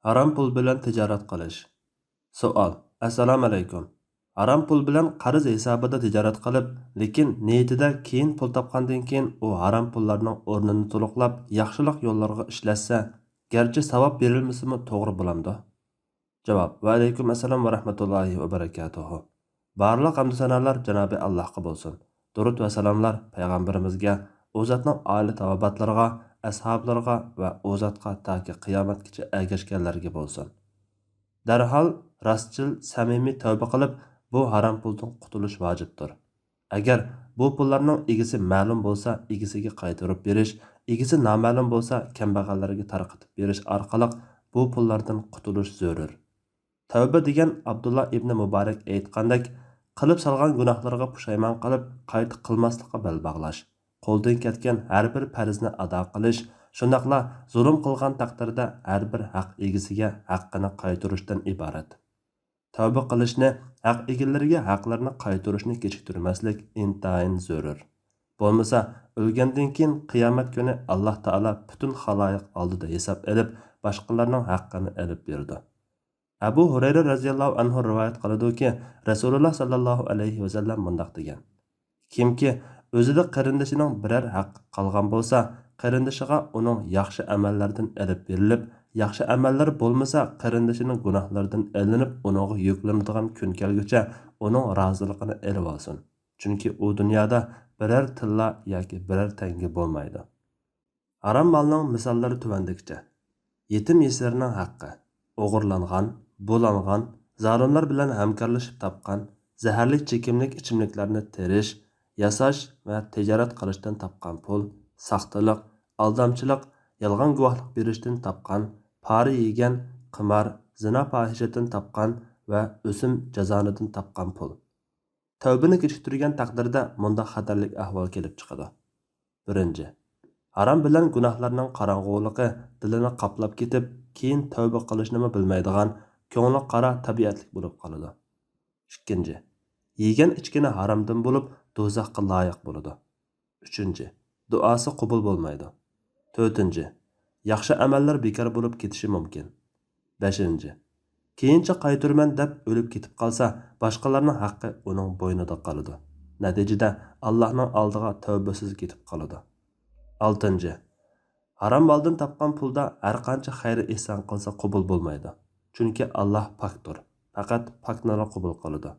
Haram pul bilan tijorat qilish. Savol. Assalomu alaykum. Haram pul bilan qarz hisobida tijorat qilib, lekin niyatida keyin pul topgandan keyin u haram pullarning o'rnini to'liqlab, yaxshilik yo'llarga ishlatsa, garchi savob berilmasa-mu to'g'ri bo'lamdi? Javob. Va alaykum assalom va rahmatullohi va barakatuh. Barliq hamd sanolar Janobi Allohga bo'lsin. Durud va salomlar payg'ambarimizga, u zotning oila tavobatlariga, ashablariga va u zotga toki qiyomatgacha ergashganlarga bo'lsin. Darhol rostchil, samimiy tavba qilib, bu haram puldan qutulish vojibdir. Agar bu pullarning egisi ma'lum bo'lsa, egisiga qaytarib berish, egisi noma'lum bo'lsa, kambag'allarga tarqatib berish orqali bu pullardan qutulish zarur. Tavba degan Abdullah ibn Muborak aytgandek, qilib salgan gunohlarga pushaymon qilib, qayta qilmaslikqa bel bog'lash, qo'ldan ketgan har bir farzni ado qilish, shundaqla zulm qilgan taqdirda har bir haq egisiga haqqini qaytarishdan iborat. Tavba qilishni, haq egalariga haqlarni qaytarishni kechiktirmaslik intayin zarur. Bo'lmasa, o'lgandan keyin qiyomat kuni Alloh taolo butun xaloyiq oldida hisob olib, boshqalarning haqqini olib berdi. Abu Hurayra radhiyallohu anhu rivoyat qiladi-ki, Rasululloh sallallohu alayhi va sallam mundaq degan: Kimki o'zida qarindishining biror haqqi qolgan bo'lsa, qarindishiga uning yaxshi amallardan olib berilib, yaxshi amallar bo'lmasa, qarindishining gunohlaridan elinib, uningga yuklanadigan kun kelguncha uning roziligini olib olsin. Chunki u dunyoda biror tilla yoki biror tanga bo'lmaydi. Harom molning misollari tuvandikicha: yetim yesirning haqqi, o'g'irlangan, bo'langan, zolimlar bilan hamkorlashib topgan, zaharli chekimlik ichimliklarni terish, yasash va tijorat qilishdan topgan pul, saxtalik, aldamchilik, yolg'on guvohlik berishdan topgan, pora yegan, qimor, zina fohishadan topgan va o'sim jazonidan topgan pul. Tavbani kechiktirgan taqdirda bunda xatarlik ahvol kelib chiqadi. 1. Haram bilan gunohlarning qorong'uligi dilini qoplab ketib, keyin tavba qilishni bilmaydigan, ko'ngli qora tabiatlik bo'lib qoladi. 2. Yegan ichkini haramdan bo'lib, do'zaxga loyiq bo'ladi. 3. Duosi qabul bo'lmaydi. 4. Yaxshi amallar bekor bo'lib ketishi mumkin. 5. Keyincha qaytarman deb o'lib ketib qolsa, boshqalarning haqqi uning bo'ynida qoladi. Natijada Allohning oldiga tavbasiz ketib qoladi. 6. Haram moldan topgan pulda har qancha xayr ihson qilsa qabul bo'lmaydi. Chunki Alloh pokdir. Faqat poklarni qabul qiladi.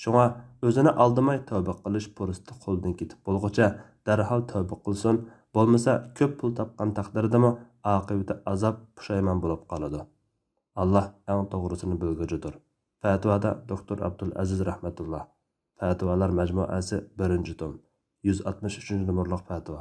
Shunga o'zini aldamay tavba qilish fursati qo'ldan ketib bo'lguncha darhol tavba qilsin, bo'lmasa ko'p pul topgan taqdirdami oqibati azob, pushaymon bo'lib qoladi. Alloh eng to'g'risini bilguchidir. Fatvoda Dr. Abdul Aziz rahmatulloh. Fatvolar majmuasi 1-tom, 163 numberli fatvo.